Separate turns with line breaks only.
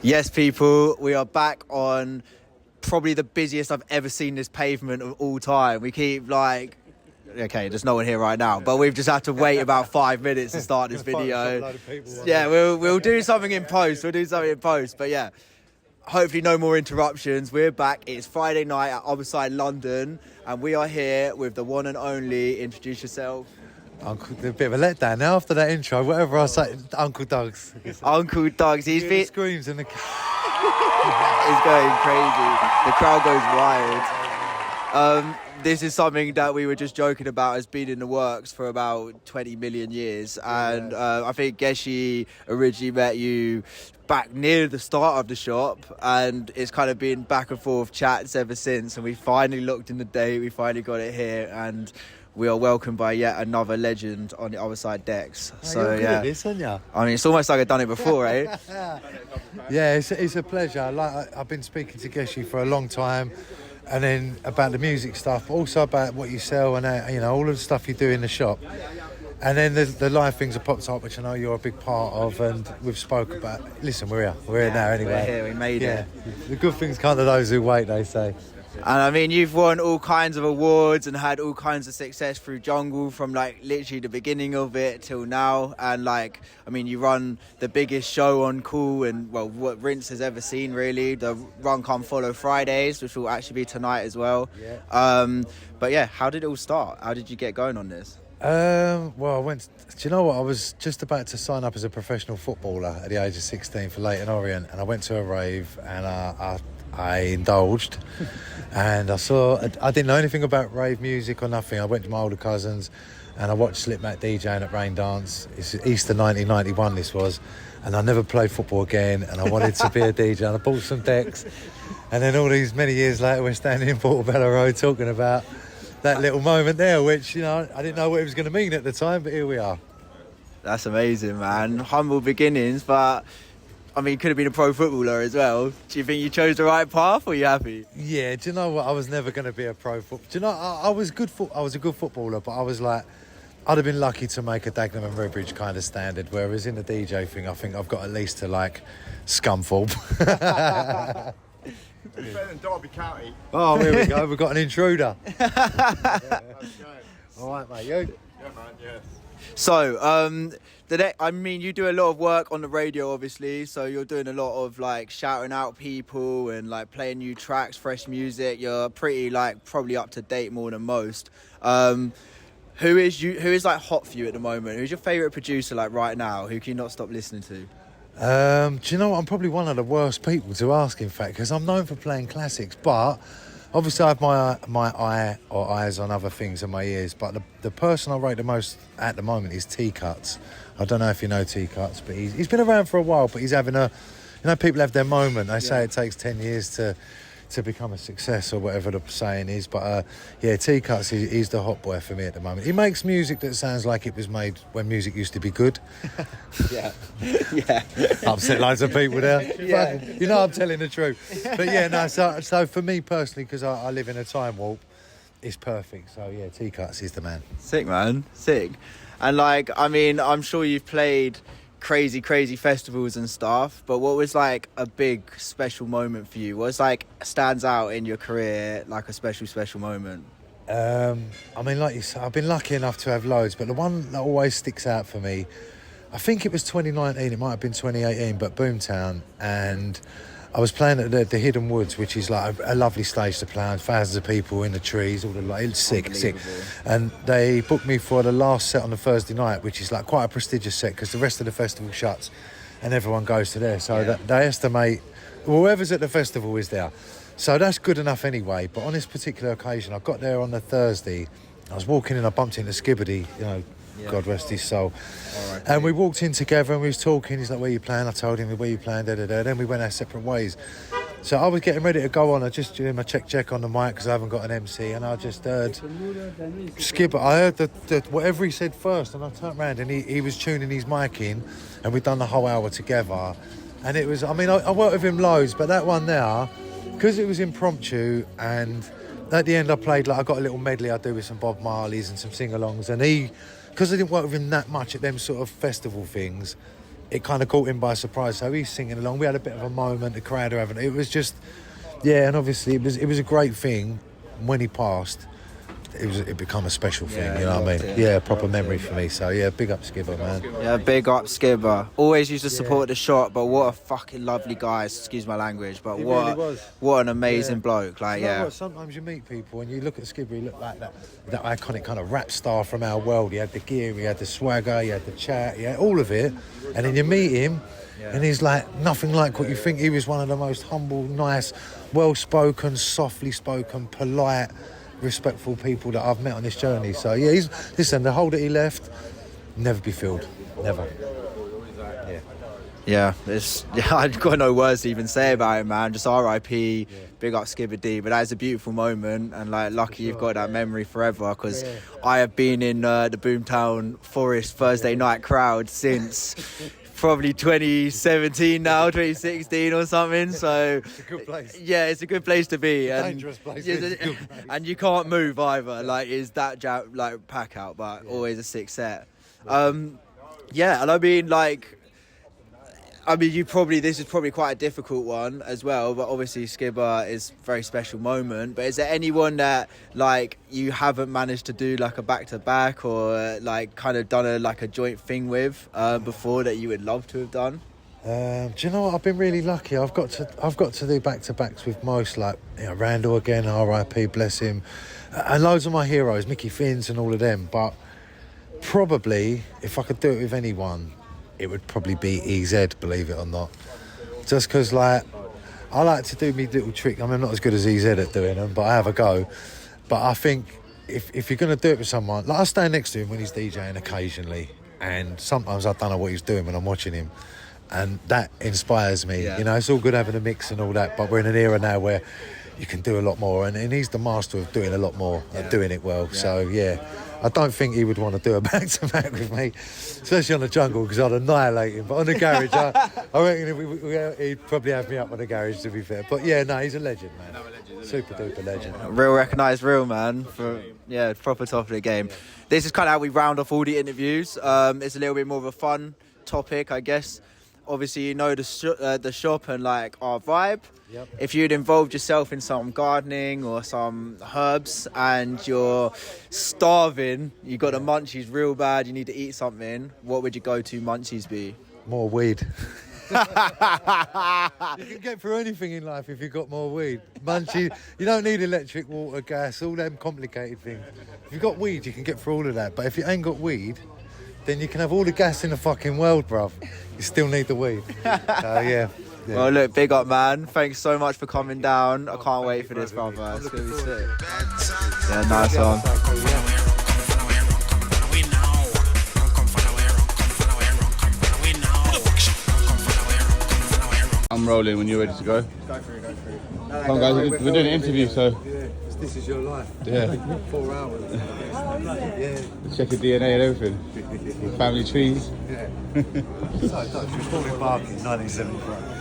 Yes, people, we are back on probably the busiest I've ever seen this pavement of all time. We keep like, okay, there's no one here right now, but we've just had to wait about 5 minutes to start this video. Yeah, we'll do something in post. But yeah, hopefully no more interruptions. We're back. It's Friday night at Otherside, London, and we are here with the one and only. Introduce yourself.
Uncle, a bit of a letdown now after that intro. Whatever I say, Uncle Doug's.
Uncle Doug's. He's
been screams and the
he's going crazy. The crowd goes wild. This is something that we were just joking about has been in the works for about 20 million years, and I think Geshi originally met you back near the start of the shop, and it's kind of been back and forth chats ever since, and we finally looked in the date, we finally got it here, and we are welcomed by yet another legend on the Otherside decks.
So yeah, this, aren't you?
I mean, it's almost like I've done it before, eh?
Yeah, it's a pleasure. Like I've been speaking to Geshi for a long time, and then about the music stuff, but also about what you sell and all of the stuff you do in the shop. And then the live things have popped up, which I know you're a big part of, and we've spoke about. Listen, we're here now anyway.
We're here, we made it.
The good things come to those who wait, they say.
And I mean, you've won all kinds of awards and had all kinds of success through Jungle from like literally the beginning of it till now. And like, I mean, you run the biggest show on Cool and well, what Rinse has ever seen really. The Run Come Follow Fridays, which will actually be tonight as well.
Yeah.
But yeah, how did it all start? How did you get going on this?
Well, do you know what? I was just about to sign up as a professional footballer at the age of 16 for Leyton Orient, and I went to a rave and I indulged. And I didn't know anything about rave music or nothing. I went to my older cousins and I watched Slipmatt DJing at Rain Dance. It's Easter 1991 this was, and I never played football again, and I wanted to be a DJ, and I bought some decks, and then all these many years later we're standing in Portobello Road talking about that little moment there, which I didn't know what it was going to mean at the time, but here we are.
That's amazing, man. Humble beginnings, but I mean, could have been a pro footballer as well. Do you think you chose the right path, or are you happy?
Yeah, do you know what? I was never going to be a pro footballer. Do you know, I was a good footballer, but I was like, I'd have been lucky to make a Dagenham and Redbridge kind of standard, whereas in the DJ thing, I think I've got at least to like Scunthorpe.
Better than Derby County.
Oh, here we go. We've got an intruder.
Yeah,
all right, mate. You?
Yeah, man, yes.
So, I mean, you do a lot of work on the radio, obviously. So you're doing a lot of like shouting out people and like playing new tracks, fresh music. You're pretty like probably up to date more than most. Who is like hot for you at the moment? Who's your favourite producer like right now? Who can you not stop listening to?
Do you know what? I'm probably one of the worst people to ask, in fact, because I'm known for playing classics, but obviously I have my eye or eyes on other things in my ears, but the person I rate the most at the moment is T-Cuts. I don't know if you know T-Cuts, but he's been around for a while, but he's having people have their moment. They say it takes 10 years to become a success or whatever the saying is, but T-Cuts, he's the hot boy for me at the moment. He makes music that sounds like it was made when music used to be good.
Yeah.
Upset loads of people there.
Yeah.
I'm telling the truth. But yeah, no, so for me personally, because I live in a time warp, it's perfect. So yeah, T-Cuts is the man.
Sick, man. Sick. And like, I mean, I'm sure you've played crazy festivals and stuff, but what was like a big special moment for you? What's like stands out in your career, like a special moment?
I mean, like you said, I've been lucky enough to have loads, but the one that always sticks out for me, I think it was 2019, it might have been 2018, but Boomtown, and I was playing at the Hidden Woods, which is like a lovely stage to play on, thousands of people in the trees, all the lights, it's sick. And they booked me for the last set on the Thursday night, which is like quite a prestigious set because the rest of the festival shuts and everyone goes to there. So that they estimate whoever's at the festival is there. So that's good enough anyway. But on this particular occasion, I got there on the Thursday. I was walking in, I bumped into Skibbity, God rest his soul.
Right,
and we walked in together and we was talking. He's like, where you playing? I told him, where you playing? Then we went our separate ways. So I was getting ready to go on. I just doing my check on the mic because I haven't got an MC, and I just heard Skipper. I heard the whatever he said first, and I turned around and he was tuning his mic in, and we'd done the whole hour together. And it was, I mean, I worked with him loads, but that one there, because it was impromptu, and at the end I played, like I got a little medley I do with some Bob Marleys and some sing-alongs, and because I didn't work with him that much at them sort of festival things, it kind of caught him by surprise. So he's singing along. We had a bit of a moment. The crowd were having. It was just, yeah, and obviously it was a great thing when he passed. It become a special thing, you know what I mean? Yeah, proper memory for me. So yeah, big up Skibber, man.
Yeah, big up Skibber. Always used to support the shot, but what a fucking lovely guy. Excuse my language, but what an amazing bloke. Like,
You know
yeah.
what? Sometimes you meet people and you look at Skibber, he looked like that iconic kind of rap star from our world. He had the gear, he had the swagger, he had the chat, he had all of it. And then you meet him and he's like nothing like what you think. He was one of the most humble, nice, well-spoken, softly spoken, polite, respectful people that I've met on this journey. So yeah, listen, the hole that he left, never be filled. Never.
Yeah, I've got no words to even say about it, man. Just R.I.P. Big up Skibber D. But that is a beautiful moment, and like lucky you've got that memory forever. Because I have been in the Boomtown Forest Thursday night crowd since probably 2017 now, 2016 or something. So
It's a good place.
yeah, it's a good place to be. And
Dangerous place.
yeah,
It's a good place.
and you can't move either. Like, is that like pack out, but always a sick set. Yeah, and I mean, like. This is probably quite a difficult one as well, but obviously Skibber is a very special moment. But is there anyone that like you haven't managed to do like a back-to-back or like kind of done a joint thing with before that you would love to have done?
Do you know what? I've been really lucky. I've got to do back-to-backs with most, like, you know, Randall again, R.I.P. bless him, and loads of my heroes, Mickey Finns and all of them. But probably if I could do it with anyone, it would probably be EZ, believe it or not. Just because, like, I like to do me little trick. I mean, I'm not as good as EZ at doing them, but I have a go. But I think if you're going to do it with someone, like I stand next to him when he's DJing occasionally, and sometimes I don't know what he's doing when I'm watching him, and that inspires me.
Yeah.
You know, it's all good having a mix and all that, but we're in an era now where you can do a lot more, and he's the master of doing a lot more, and doing it well. So, yeah. I don't think he would want to do a back-to-back with me, especially on the jungle, because I'd annihilate him. But on the garage, I reckon he'd probably have me up on the garage, to be fair. But yeah, no, he's a legend, man. Super-duper legend.
Real recognised real, man. Proper top of the game. This is kind of how we round off all the interviews. It's a little bit more of a fun topic, I guess. Obviously, you know the shop and like our vibe.
Yep.
If you'd involved yourself in some gardening or some herbs and you're starving, you got the munchies real bad, you need to eat something, what would your go-to munchies be?
More weed. You can get through anything in life if you've got more weed. Munchies, you don't need electric, water, gas, all them complicated things. If you've got weed, you can get through all of that. But if you ain't got weed, then you can have all the gas in the fucking world, bruv. You still need the weed. So, yeah.
Well, look, big up, man. Thanks so much for coming down. I can't wait for this, brother. It's going to be sick. Yeah, nice one.
I'm rolling when you're ready to go. Come on, guys, we're doing an interview, so.
This is your life.
Yeah.
4 hours.
Check your DNA and everything. Family trees.
She was born in Barking, 1975.